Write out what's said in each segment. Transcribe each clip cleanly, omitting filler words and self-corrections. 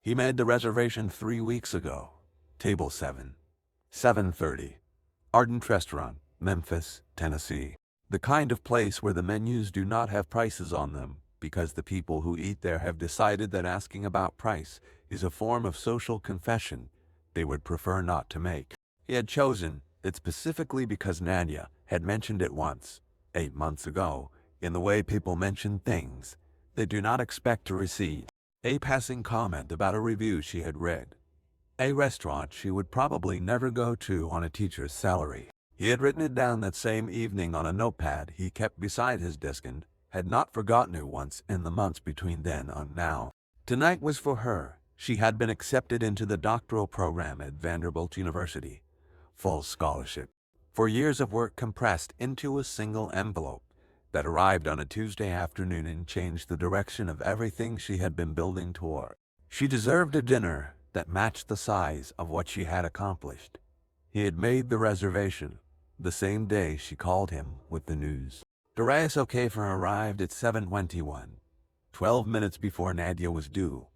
He made the reservation 3 weeks ago. Table 7. 7:30. Ardent Restaurant, Memphis, Tennessee. The kind of place where the menus do not have prices on them, because the people who eat there have decided that asking about price is a form of social confession they would prefer not to make. He had chosen it specifically because Nadia had mentioned it once, 8 months ago, in the way people mention things they do not expect to receive. A passing comment about a review she had read. A restaurant she would probably never go to on a teacher's salary. He had written it down that same evening on a notepad he kept beside his desk and had not forgotten it once in the months between then and now. Tonight was for her. She had been accepted into the doctoral program at Vanderbilt University. Full scholarship. For years of work compressed into a single envelope that arrived on a Tuesday afternoon and changed the direction of everything she had been building toward. She deserved a dinner that matched the size of what she had accomplished. He had made the reservation the same day she called him with the news. Darius O'Keefer arrived at 7:21, 12 minutes before Nadia was due.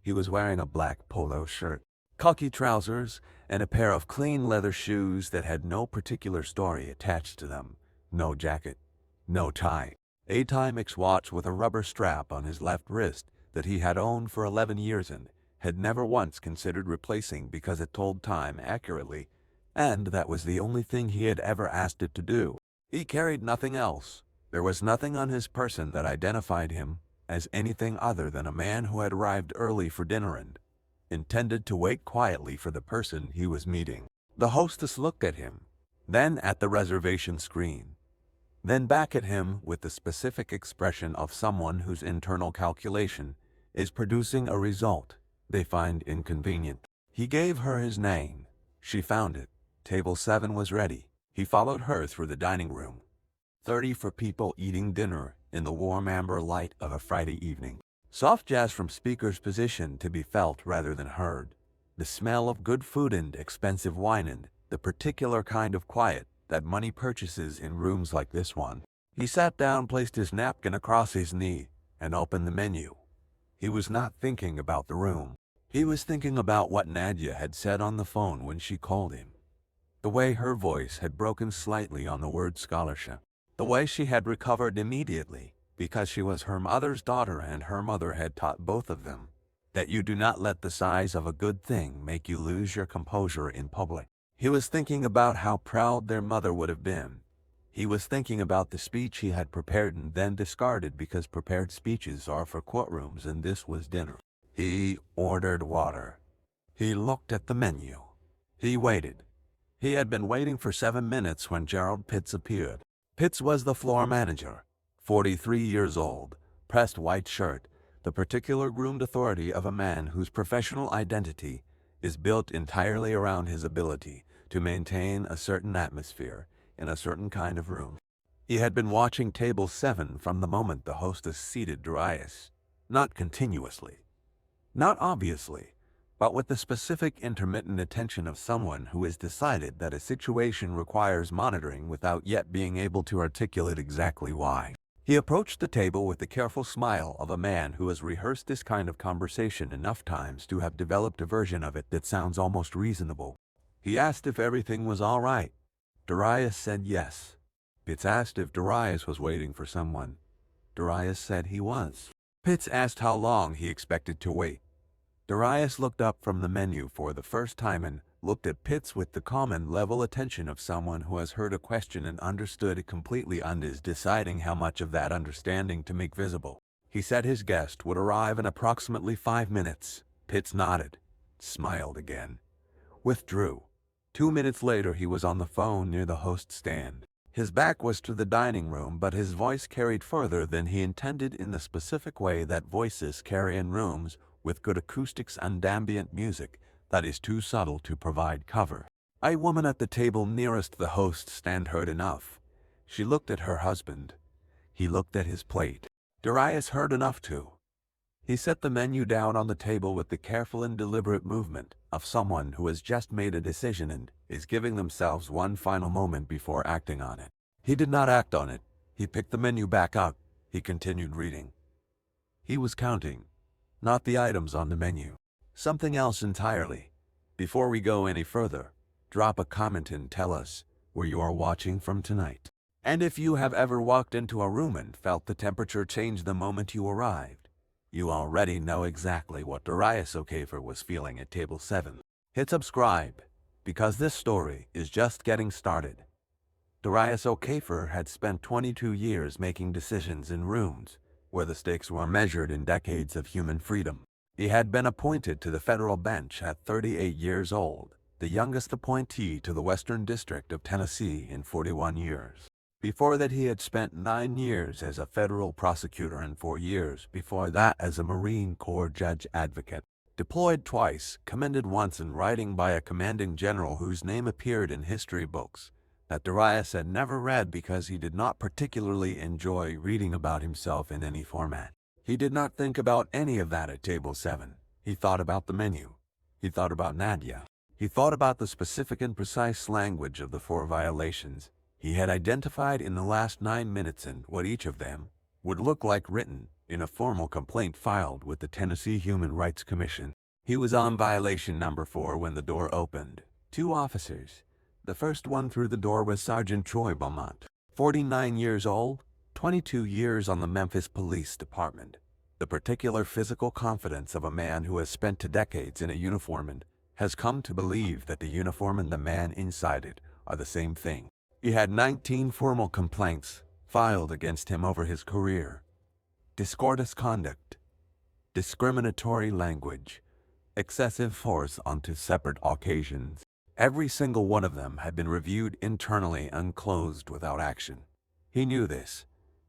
He was wearing a black polo shirt, khaki trousers, and a pair of clean leather shoes that had no particular story attached to them. No jacket, no tie. A Timex watch with a rubber strap on his left wrist that he had owned for 11 years and had never once considered replacing because it told time accurately, and that was the only thing he had ever asked it to do. He carried nothing else. There was nothing on his person that identified him as anything other than a man who had arrived early for dinner and intended to wait quietly for the person he was meeting. The hostess looked at him, then at the reservation screen, then back at him with the specific expression of someone whose internal calculation is producing a result they find inconvenient. He gave her his name. She found it. Table 7 was ready. He followed her through the dining room. 30 for people eating dinner in the warm amber light of a Friday evening. Soft jazz from speaker's position to be felt rather than heard. The smell of good food and expensive wine and the particular kind of quiet that money purchases in rooms like this one. He sat down, placed his napkin across his knee, and opened the menu. He was not thinking about the room. He was thinking about what Nadia had said on the phone when she called him. The way her voice had broken slightly on the word scholarship. The way she had recovered immediately because she was her mother's daughter and her mother had taught both of them that you do not let the size of a good thing make you lose your composure in public. He was thinking about how proud their mother would have been. He was thinking about the speech he had prepared and then discarded because prepared speeches are for courtrooms and this was dinner. He ordered water. He looked at the menu. He waited. He had been waiting for 7 minutes when Gerald Pitts appeared. Pitts was the floor manager, 43 years old, pressed white shirt, the particular groomed authority of a man whose professional identity is built entirely around his ability to maintain a certain atmosphere in a certain kind of room. He had been watching Table 7 from the moment the hostess seated Darius, not continuously, not obviously, but with the specific intermittent attention of someone who has decided that a situation requires monitoring without yet being able to articulate exactly why. He approached the table with the careful smile of a man who has rehearsed this kind of conversation enough times to have developed a version of it that sounds almost reasonable. He asked if everything was all right. Darius said yes. Pitts asked if Darius was waiting for someone. Darius said he was. Pitts asked how long he expected to wait. Darius looked up from the menu for the first time and looked at Pitts with the common level attention of someone who has heard a question and understood it completely and is deciding how much of that understanding to make visible. He said his guest would arrive in approximately 5 minutes. Pitts nodded, smiled again, withdrew. 2 minutes later he was on the phone near the host stand. His back was to the dining room, but his voice carried further than he intended in the specific way that voices carry in rooms with good acoustics and ambient music that is too subtle to provide cover. A woman at the table nearest the host stand heard enough. She looked at her husband. He looked at his plate. Darius heard enough too. He set the menu down on the table with the careful and deliberate movement of someone who has just made a decision and is giving themselves one final moment before acting on it. He did not act on it. He picked the menu back up. He continued reading. He was counting, not the items on the menu. something else entirely. Before we go any further, drop a comment and tell us where you are watching from tonight. And if you have ever walked into a room and felt the temperature change the moment you arrived, you already know exactly what Darius O'Kafer was feeling at table 7. Hit subscribe, because this story is just getting started. Darius O'Kafer had spent 22 years making decisions in rooms where the stakes were measured in decades of human freedom. He had been appointed to the federal bench at 38 years old, the youngest appointee to the Western District of Tennessee in 41 years. Before that, he had spent 9 years as a federal prosecutor and 4 years before that as a Marine Corps judge advocate. Deployed twice, commended once, and writing by a commanding general whose name appeared in history books that Darius had never read because he did not particularly enjoy reading about himself in any format. He did not think about any of that at table 7. He thought about the menu. He thought about Nadia. He thought about the specific and precise language of the 4 violations he had identified in the last 9 minutes and what each of them would look like written in a formal complaint filed with the Tennessee Human Rights Commission. He was on violation number 4 when the door opened. 2 officers. The first one through the door was Sergeant Troy Beaumont, 49 years old, 22 years on the Memphis Police Department. The particular physical confidence of a man who has spent 2 decades in a uniform and has come to believe that the uniform and the man inside it are the same thing. He had 19 formal complaints filed against him over his career. Discourteous conduct, discriminatory language, excessive force on 2 separate occasions. Every single one of them had been reviewed internally and closed without action. He knew this.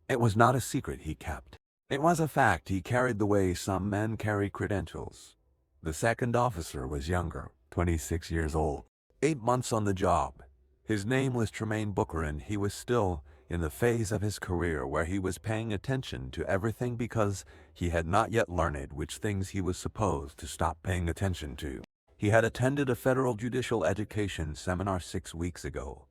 It was not a secret he kept. It was a fact he carried the way some men carry credentials. The second officer was younger, 26 years old, 8 months on the job. His name was Tremaine Booker, and he was still in the phase of his career where he was paying attention to everything because he had not yet learned which things he was supposed to stop paying attention to. He had attended a federal judicial education seminar 6 weeks ago,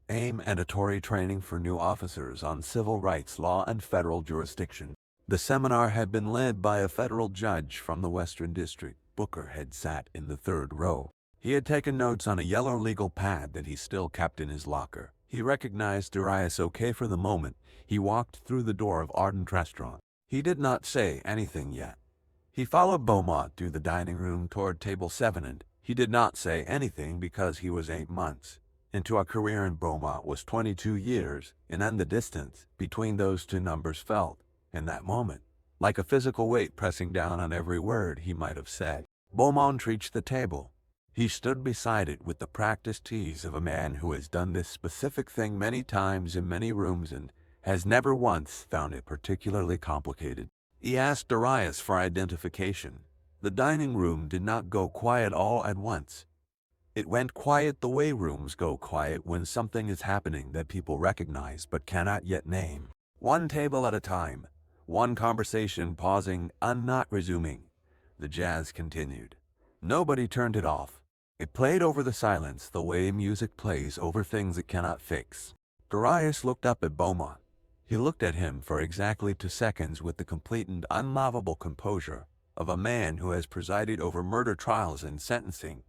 mandatory training for new officers on civil rights law and federal jurisdiction. The seminar had been led by a federal judge from the Western District. Booker had sat in the 3rd row. He had taken notes on a yellow legal pad that he still kept in his locker. He recognized Darius O'Kafer the moment he walked through the door of Ardent Restaurant. He did not say anything yet. He followed Beaumont through the dining room toward table 7, and he did not say anything because he was 8 months into a career and Beaumont was 22 years, and then the distance between those 2 numbers felt, in that moment, like a physical weight pressing down on every word he might have said. Beaumont reached the table. He stood beside it with the practiced ease of a man who has done this specific thing many times in many rooms and has never once found it particularly complicated. He asked Darius for identification. The dining room did not go quiet all at once. It went quiet the way rooms go quiet when something is happening that people recognize but cannot yet name. 1 table at a time, 1 conversation pausing and not resuming. The jazz continued. Nobody turned it off. It played over the silence the way music plays over things it cannot fix. Darius looked up at Beaumont. He looked at him for exactly 2 seconds with the complete and unmovable composure of a man who has presided over murder trials and sentencing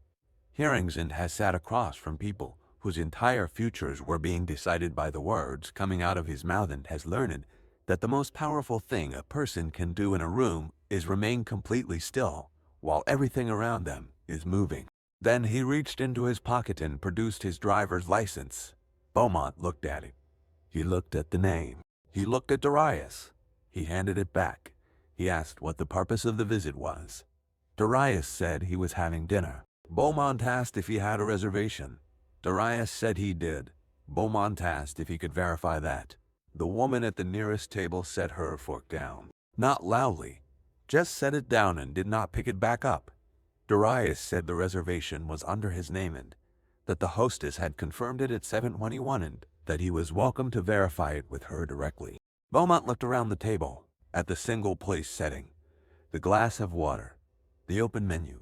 hearings and has sat across from people whose entire futures were being decided by the words coming out of his mouth and has learned that the most powerful thing a person can do in a room is remain completely still while everything around them is moving. Then he reached into his pocket and produced his driver's license. Beaumont looked at it. He looked at the name. He looked at Darius. He handed it back. He asked what the purpose of the visit was. Darius said he was having dinner. Beaumont asked if he had a reservation. Darius said he did. Beaumont asked if he could verify that. The woman at the nearest table set her fork down. Not loudly. Just set it down and did not pick it back up. Darius said the reservation was under his name and that the hostess had confirmed it at 7:21 and that he was welcome to verify it with her directly. Beaumont looked around the table, at the single-place setting, the glass of water, the open menu.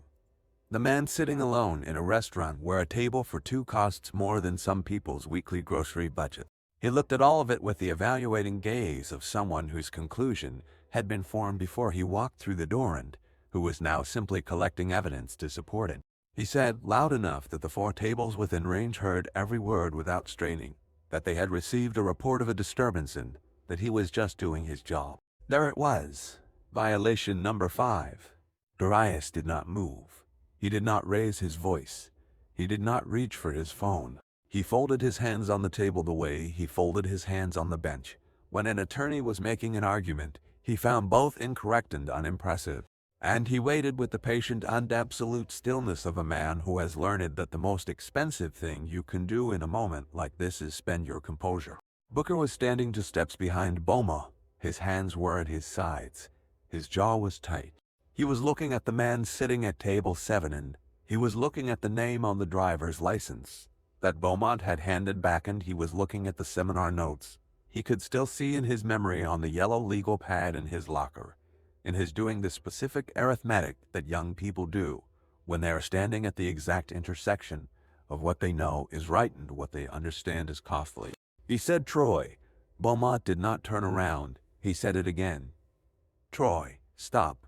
The man sitting alone in a restaurant where a table for 2 costs more than some people's weekly grocery budget. He looked at all of it with the evaluating gaze of someone whose conclusion had been formed before he walked through the door and who was now simply collecting evidence to support it. He said, loud enough that the 4 tables within range heard every word without straining, that they had received a report of a disturbance and that he was just doing his job. There it was. Violation number 5. Darius did not move. He did not raise his voice. He did not reach for his phone. He folded his hands on the table the way he folded his hands on the bench. When an attorney was making an argument, he found both incorrect and unimpressive. And he waited with the patient and absolute stillness of a man who has learned that the most expensive thing you can do in a moment like this is spend your composure. Booker was standing 2 steps behind Boma. His hands were at his sides. His jaw was tight. He was looking at the man sitting at table 7 and he was looking at the name on the driver's license that Beaumont had handed back, and he was looking at the seminar notes. He could still see in his memory on the yellow legal pad in his locker, in his doing the specific arithmetic that young people do when they are standing at the exact intersection of what they know is right and what they understand is costly. He said, Troy. Beaumont did not turn around. He said it again. Troy, stop.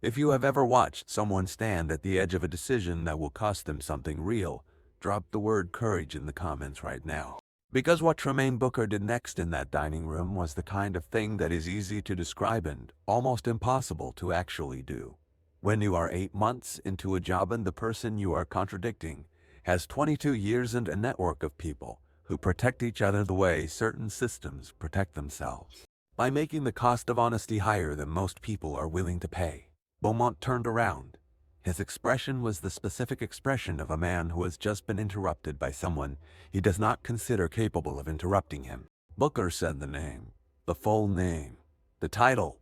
If you have ever watched someone stand at the edge of a decision that will cost them something real, drop the word courage in the comments right now. Because what Tremaine Booker did next in that dining room was the kind of thing that is easy to describe and almost impossible to actually do. When you are 8 months into a job and the person you are contradicting has 22 years and a network of people who protect each other the way certain systems protect themselves, by making the cost of honesty higher than most people are willing to pay. Beaumont turned around. His expression was the specific expression of a man who has just been interrupted by someone he does not consider capable of interrupting him. Booker said the name, the full name, the title.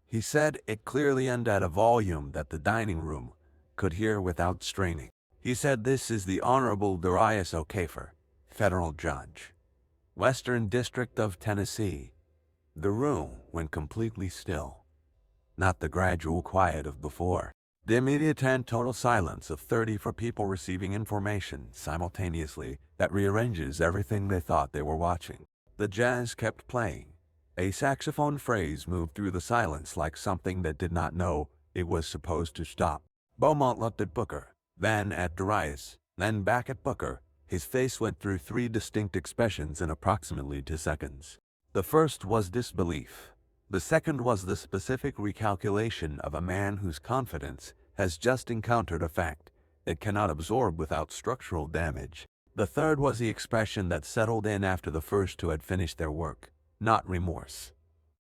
He said it clearly and at a volume that the dining room could hear without straining. He said, "This is the Honorable Darius O'Kafer, federal judge, Western District of Tennessee." The room went completely still. Not the gradual quiet of before. The immediate and total silence of 34 people receiving information simultaneously that rearranges everything they thought they were watching. The jazz kept playing. A saxophone phrase moved through the silence like something that did not know it was supposed to stop. Beaumont looked at Booker, then at Darius, then back at Booker. His face went through 3 distinct expressions in approximately 2 seconds. The first was disbelief. The second was the specific recalculation of a man whose confidence has just encountered a fact it cannot absorb without structural damage. The third was the expression that settled in after the first 2 had finished their work. Not remorse.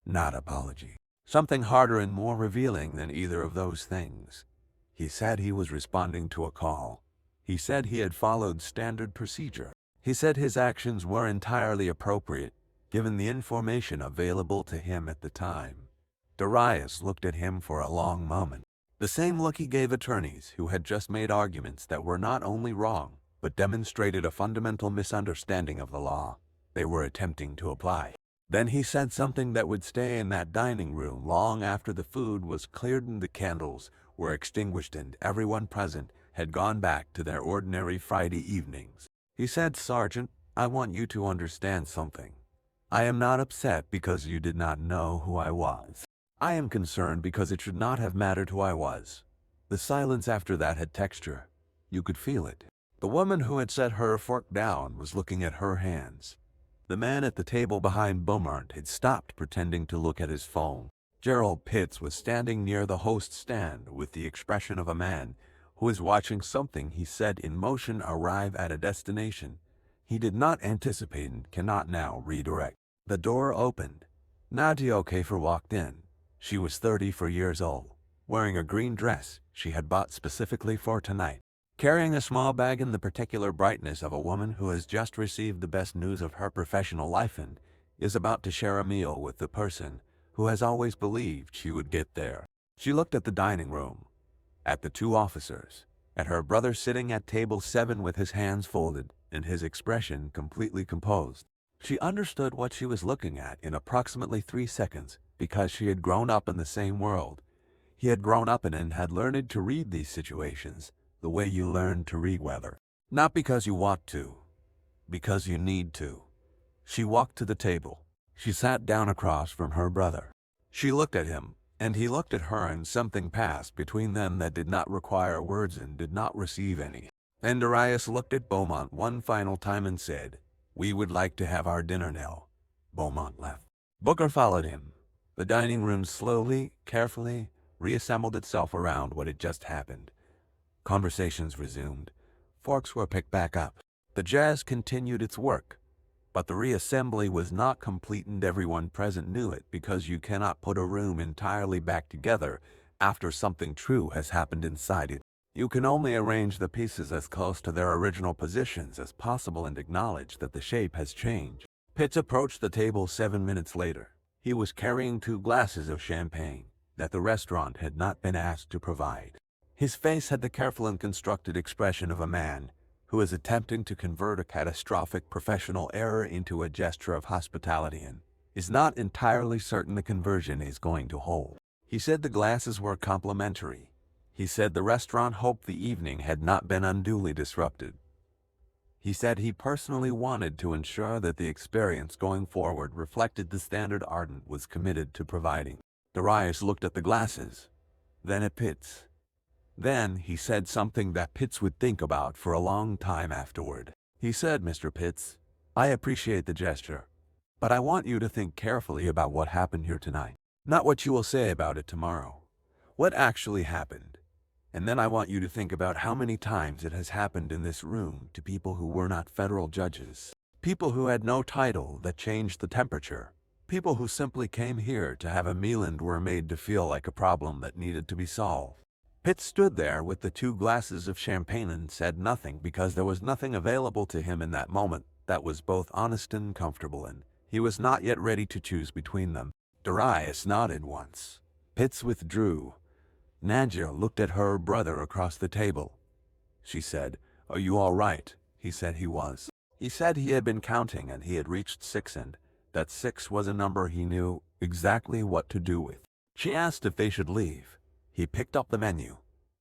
Not apology. Something harder and more revealing than either of those things. He said he was responding to a call. He said he had followed standard procedure. He said his actions were entirely appropriate, given the information available to him at the time. Darius looked at him for a long moment. The same look he gave attorneys who had just made arguments that were not only wrong, but demonstrated a fundamental misunderstanding of the law they were attempting to apply. Then he said something that would stay in that dining room long after the food was cleared and the candles were extinguished and everyone present had gone back to their ordinary Friday evenings. He said, "Sergeant, I want you to understand something. I am not upset because you did not know who I was. I am concerned because it should not have mattered who I was." The silence after that had texture. You could feel it. The woman who had set her fork down was looking at her hands. The man at the table behind Beaumont had stopped pretending to look at his phone. Gerald Pitts was standing near the host stand with the expression of a man who is watching something he set in motion arrive at a destination he did not anticipate and cannot now redirect. The door opened. Nadia O'Kafer walked in. She was 34 years old, wearing a green dress she had bought specifically for tonight, carrying a small bag in the particular brightness of a woman who has just received the best news of her professional life and is about to share a meal with the person who has always believed she would get there. She looked at the dining room, at the 2 officers, at her brother sitting at table 7 with his hands folded and his expression completely composed. She understood what she was looking at in approximately 3 seconds because she had grown up in the same world. He had grown up in and had learned to read these situations the way you learn to read weather. Not because you want to, because you need to. She walked to the table. She sat down across from her brother. She looked at him, And he looked at her, and something passed between them that did not require words and did not receive any. And Darius looked at Beaumont one final time and said, "We would like to have our dinner now." Beaumont left. Booker followed him. The dining room slowly, carefully, reassembled itself around what had just happened. Conversations resumed. Forks were picked back up. The jazz continued its work. But the reassembly was not complete, and everyone present knew it, because you cannot put a room entirely back together after something true has happened inside it. You can only arrange the pieces as close to their original positions as possible and acknowledge that the shape has changed. Pitts approached the table 7 minutes later. He was carrying 2 glasses of champagne that the restaurant had not been asked to provide. His face had the careful and constructed expression of a man who is attempting to convert a catastrophic professional error into a gesture of hospitality and is not entirely certain the conversion is going to hold. He said the glasses were complimentary. He said the restaurant hoped the evening had not been unduly disrupted. He said he personally wanted to ensure that the experience going forward reflected the standard Ardent was committed to providing. Darius looked at the glasses, then at Pitts. Then he said something that Pitts would think about for a long time afterward. He said, "Mr. Pitts, I appreciate the gesture, but I want you to think carefully about what happened here tonight. Not what you will say about it tomorrow. What actually happened. And then I want you to think about how many times it has happened in this room to people who were not federal judges. People who had no title that changed the temperature. People who simply came here to have a meal and were made to feel like a problem that needed to be solved." Pitt stood there with the 2 glasses of champagne and said nothing, because there was nothing available to him in that moment that was both honest and comfortable, and he was not yet ready to choose between them. Darius nodded once. Pitts withdrew. Nadja looked at her brother across the table. She said, "Are you all right?" He said he was. He said he had been counting and he had reached 6, and that 6 was a number he knew exactly what to do with. She asked if they should leave. He picked up the menu.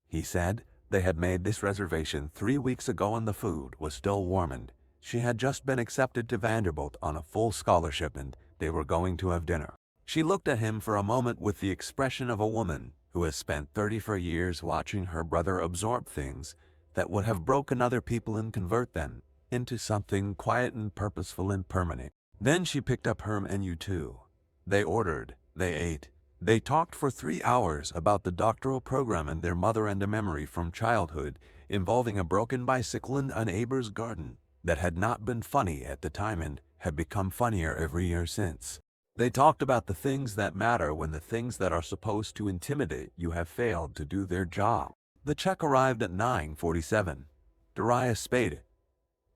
He said they had made this reservation 3 weeks ago and the food was still warm, and she had just been accepted to Vanderbilt on a full scholarship and they were going to have dinner. She looked at him for a moment with the expression of a woman who has spent 34 years watching her brother absorb things that would have broken other people and convert them into something quiet and purposeful and permanent. Then she picked up her menu too. They ordered, they ate. They talked for 3 hours about the doctoral program and their mother and a memory from childhood involving a broken bicycle in a neighbor's garden that had not been funny at the time and had become funnier every year since. They talked about the things that matter when the things that are supposed to intimidate you have failed to do their job. The check arrived at 9:47. Darius paid it.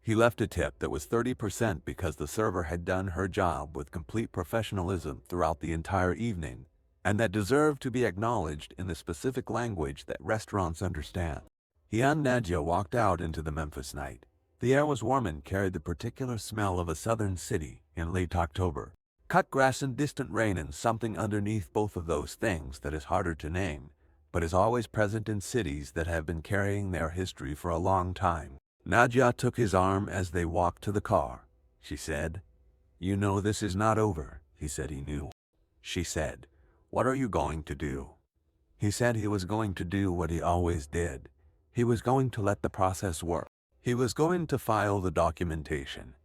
He left a tip that was 30% because the server had done her job with complete professionalism throughout the entire evening, and that deserved to be acknowledged in the specific language that restaurants understand. He and Nadja walked out into the Memphis night. The air was warm and carried the particular smell of a southern city in late October. Cut grass and distant rain, and something underneath both of those things that is harder to name, but is always present in cities that have been carrying their history for a long time. Nadja took his arm as they walked to the car. She said, "You know this is not over." He said he knew. She said, "What are you going to do?" He said he was going to do what he always did. He was going to let the process work. He was going to file the documentation.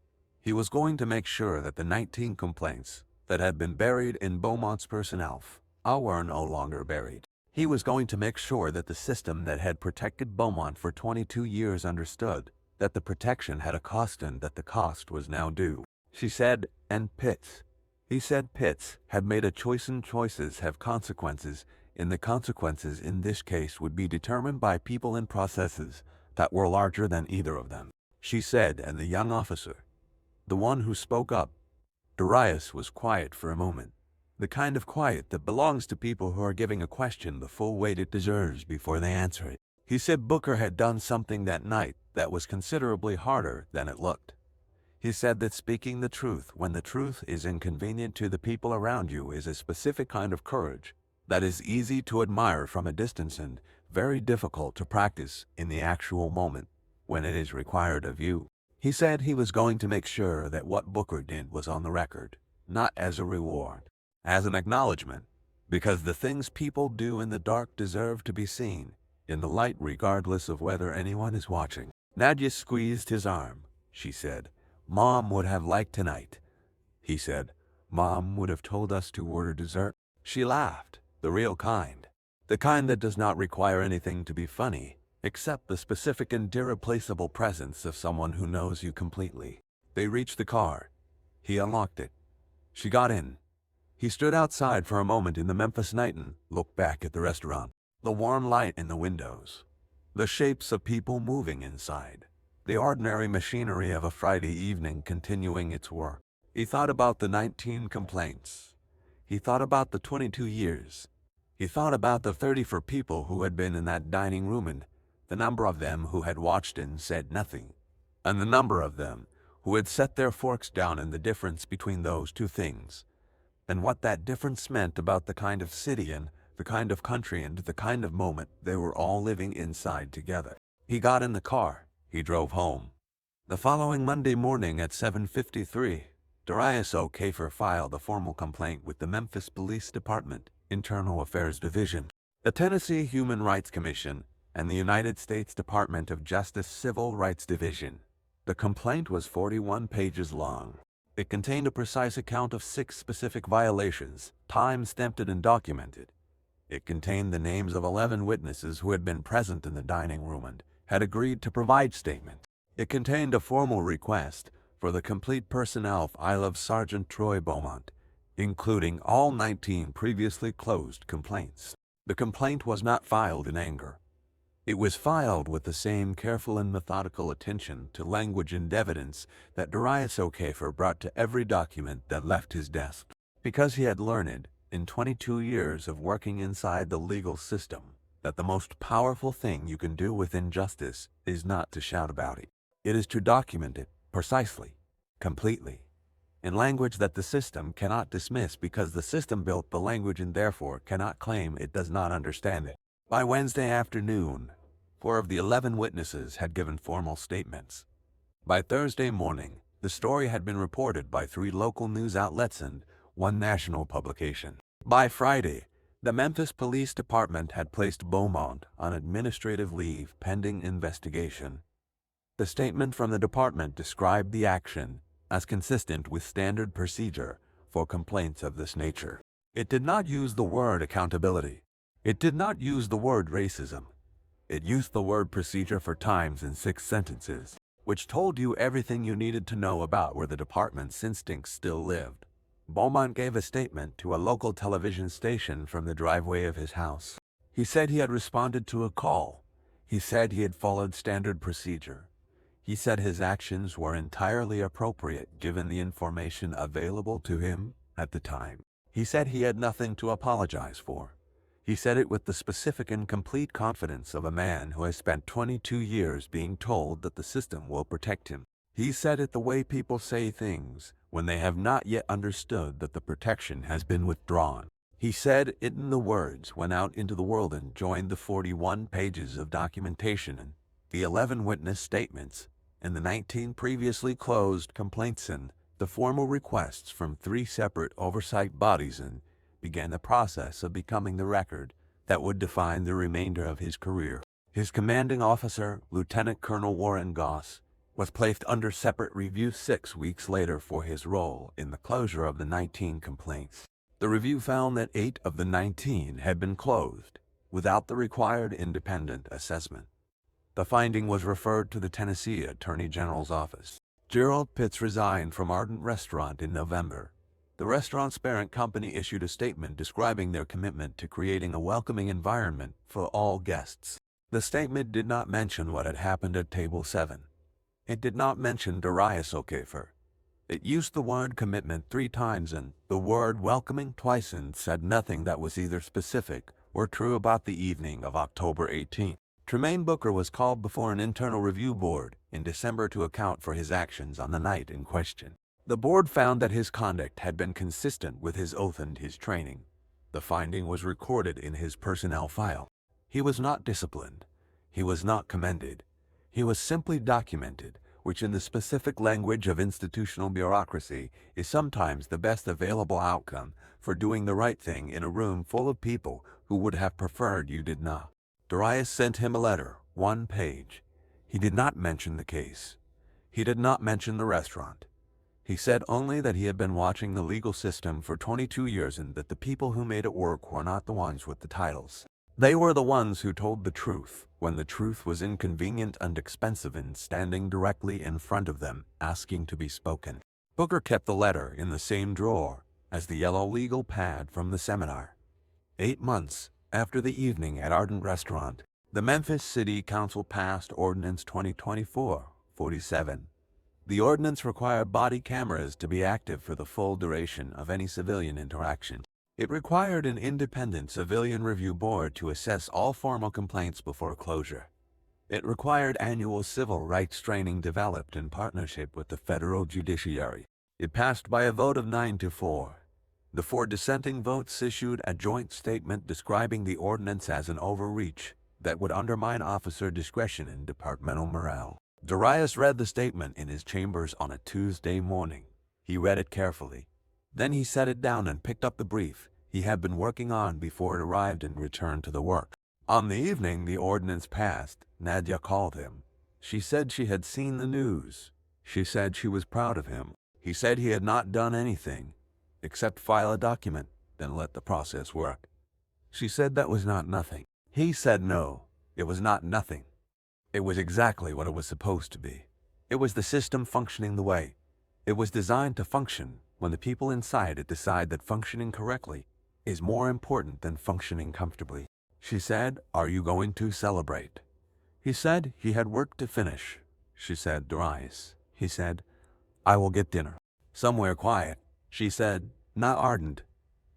He was going to make sure that the 19 complaints that had been buried in Beaumont's personnel file were no longer buried. He was going to make sure that the system that had protected Beaumont for 22 years understood that the protection had a cost and that the cost was now due. She said, and Pitts. He said Pitts had made a choice, and choices have consequences, and the consequences in this case would be determined by people and processes that were larger than either of them. She said, and the young officer, the one who spoke up. Darius was quiet for a moment, the kind of quiet that belongs to people who are giving a question the full weight it deserves before they answer it. He said Booker had done something that night that was considerably harder than it looked. He said that speaking the truth when the truth is inconvenient to the people around you is a specific kind of courage that is easy to admire from a distance and very difficult to practice in the actual moment when it is required of you. He said he was going to make sure that what Booker did was on the record, not as a reward, as an acknowledgement, Because the things people do in the dark deserve to be seen in the light regardless of whether anyone is watching. Nadia squeezed his arm. She said, "Mom would have liked tonight." He said, "Mom would have told us to order dessert." She laughed. The real kind. The kind that does not require anything to be funny, except the specific and irreplaceable presence of someone who knows you completely. They reached the car. He unlocked it. She got in. He stood outside for a moment in the Memphis night and looked back at the restaurant. The warm light in the windows. The shapes of people moving inside. The ordinary machinery of a Friday evening continuing its work. He thought about the 19 complaints. He thought about the 22 years. He thought about the 34 people who had been in that dining room and the number of them who had watched and said nothing, and the number of them who had set their forks down, and the difference between those two things, and what that difference meant about the kind of city and the kind of country and the kind of moment they were all living inside together. He got in the car. He drove home. The following Monday morning at 7:53, Darius O'Kafer filed a formal complaint with the Memphis Police Department, Internal Affairs Division, the Tennessee Human Rights Commission, and the United States Department of Justice Civil Rights Division. The complaint was 41 pages long. It contained a precise account of 6 specific violations, time-stamped and documented. It contained the names of 11 witnesses who had been present in the dining room and had agreed to provide statements. It contained a formal request for the complete personnel file of Sergeant Troy Beaumont, including all 19 previously closed complaints. The complaint was not filed in anger. It was filed with the same careful and methodical attention to language and evidence that Darius O'Kafer brought to every document that left his desk, because he had learned, in 22 years of working inside the legal system, that the most powerful thing you can do with injustice is not to shout about it. It is to document it precisely, completely, in language that the system cannot dismiss, because the system built the language and therefore cannot claim it does not understand it. By Wednesday afternoon, 4 of the 11 witnesses had given formal statements. By Thursday morning, the story had been reported by 3 local news outlets and 1 national publication. By Friday, the Memphis Police Department had placed Beaumont on administrative leave pending investigation. The statement from the department described the action as consistent with standard procedure for complaints of this nature. It did not use the word accountability. It did not use the word racism. It used the word procedure 4 times in 6 sentences, which told you everything you needed to know about where the department's instincts still lived. Beaumont gave a statement to a local television station from the driveway of his house. He said he had responded to a call. He said he had followed standard procedure. He said his actions were entirely appropriate given the information available to him at the time. He said he had nothing to apologize for. He said it with the specific and complete confidence of a man who has spent 22 years being told that the system will protect him. He said it the way people say things when they have not yet understood that the protection has been withdrawn. He said it in the words, went out into the world and joined the 41 pages of documentation and the 11 witness statements and the 19 previously closed complaints and the formal requests from 3 separate oversight bodies, and began the process of becoming the record that would define the remainder of his career. His commanding officer, Lieutenant Colonel Warren Goss, was placed under separate review 6 weeks later for his role in the closure of the 19 complaints. The review found that 8 of the 19 had been closed without the required independent assessment. The finding was referred to the Tennessee Attorney General's office. Gerald Pitts resigned from Ardent Restaurant in November. The restaurant's parent company issued a statement describing their commitment to creating a welcoming environment for all guests. The statement did not mention what had happened at Table 7. It did not mention Darius O'Kafer. It used the word commitment 3 times and the word welcoming twice, and said nothing that was either specific or true about the evening of October 18. Tremaine Booker was called before an internal review board in December to account for his actions on the night in question. The board found that his conduct had been consistent with his oath and his training. The finding was recorded in his personnel file. He was not disciplined. He was not commended. He was simply documented, which in the specific language of institutional bureaucracy is sometimes the best available outcome for doing the right thing in a room full of people who would have preferred you did not. Darius sent him a letter, 1 page. He did not mention the case. He did not mention the restaurant. He said only that he had been watching the legal system for 22 years and that the people who made it work were not the ones with the titles. They were the ones who told the truth when the truth was inconvenient and expensive and standing directly in front of them, asking to be spoken. Booker kept the letter in the same drawer as the yellow legal pad from the seminar. 8 months after the evening at Ardent Restaurant, the Memphis City Council passed Ordinance 2024-47. The ordinance required body cameras to be active for the full duration of any civilian interaction. It required an independent civilian review board to assess all formal complaints before closure. It required annual civil rights training developed in partnership with the federal judiciary. It passed by a vote of 9-4. The 4 dissenting votes issued a joint statement describing the ordinance as an overreach that would undermine officer discretion and departmental morale. Darius read the statement in his chambers on a Tuesday morning. He read it carefully. Then he set it down and picked up the brief he had been working on before it arrived and returned to the work. On the evening the ordinance passed, Nadia called him. She said she had seen the news. She said she was proud of him. He said he had not done anything except file a document, then let the process work. She said that was not nothing. He said no, it was not nothing. It was exactly what it was supposed to be. It was the system functioning the way it was designed to function when the people inside it decide that functioning correctly is more important than functioning comfortably. She said, "Are you going to celebrate?" He said he had work to finish. She said, "Darius." He said, "I will get dinner. Somewhere quiet." She said, "Not Ardent."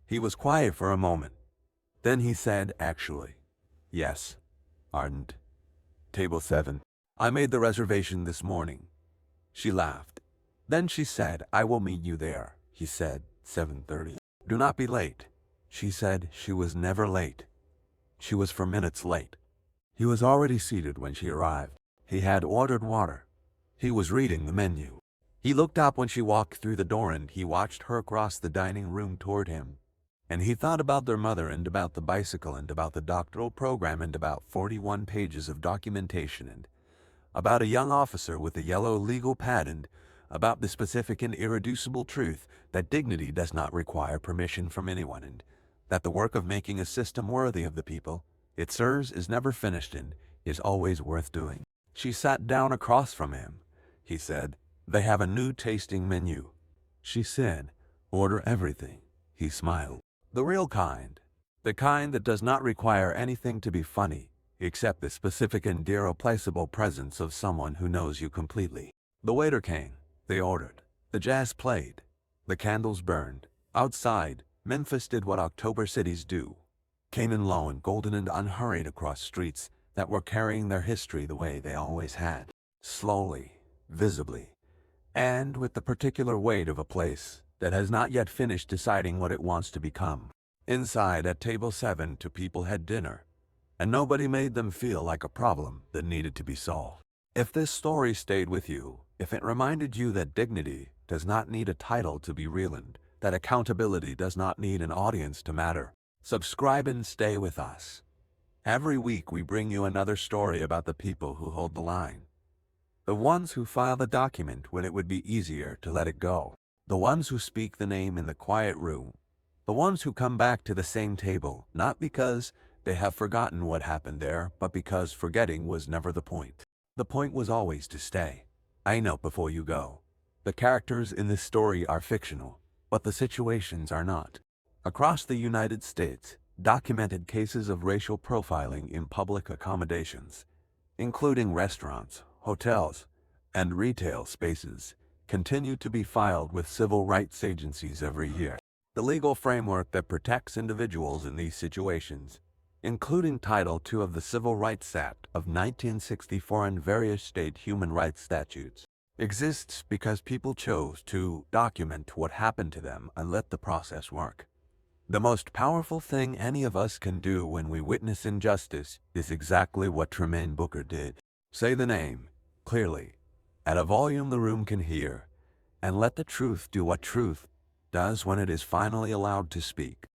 He was quiet for a moment. Then he said, "Actually, yes, Ardent. Table 7. I made the reservation this morning." She laughed. Then she said, "I will meet you there." He said, 7:30. "Do not be late." She said she was never late. She was for minutes late. He was already seated when she arrived. He had ordered water. He was reading the menu. He looked up when she walked through the door and he watched her cross the dining room toward him. And he thought about their mother and about the bicycle and about the doctoral program and about 41 pages of documentation and about a young officer with a yellow legal pad and about the specific and irreducible truth that dignity does not require permission from anyone and that the work of making a system worthy of the people it serves is never finished and is always worth doing. She sat down across from him. He said, "They have a new tasting menu." She said, "Order everything." He smiled. "The real kind. The kind that does not require anything to be funny, except the specific and irreplaceable presence of someone who knows you completely." The waiter came. They ordered. The jazz played. The candles burned. Outside, Memphis did what October cities do. Came in low and golden and unhurried across streets that were carrying their history the way they always had. Slowly, visibly, and with the particular weight of a place that has not yet finished deciding what it wants to become. Inside at table 7 two people had dinner, and nobody made them feel like a problem that needed to be solved. If this story stayed with you, if it reminded you that dignity does not need a title to be real and that accountability does not need an audience to matter, subscribe and stay with us. Every week we bring you another story about the people who hold the line. The ones who file the document when it would be easier to let it go. The ones who speak the name in the quiet room. The ones who come back to the same table, not because they have forgotten what happened there, but because forgetting was never the point. The point was always to stay. I know before you go. The characters in this story are fictional, but the situations are not. Across the United States, documented cases of racial profiling in public accommodations, including restaurants, hotels, and retail spaces, continue to be filed with civil rights agencies every year. The legal framework that protects individuals in these situations, including Title II of the Civil Rights Act of 1964 and various state human rights statutes, exists because people chose to document what happened to them and let the process work. The most powerful thing any of us can do when we witness injustice is exactly what Tremaine Booker did. Say the name, clearly, at a volume the room can hear, and let the truth do what truth does when it is finally allowed to speak.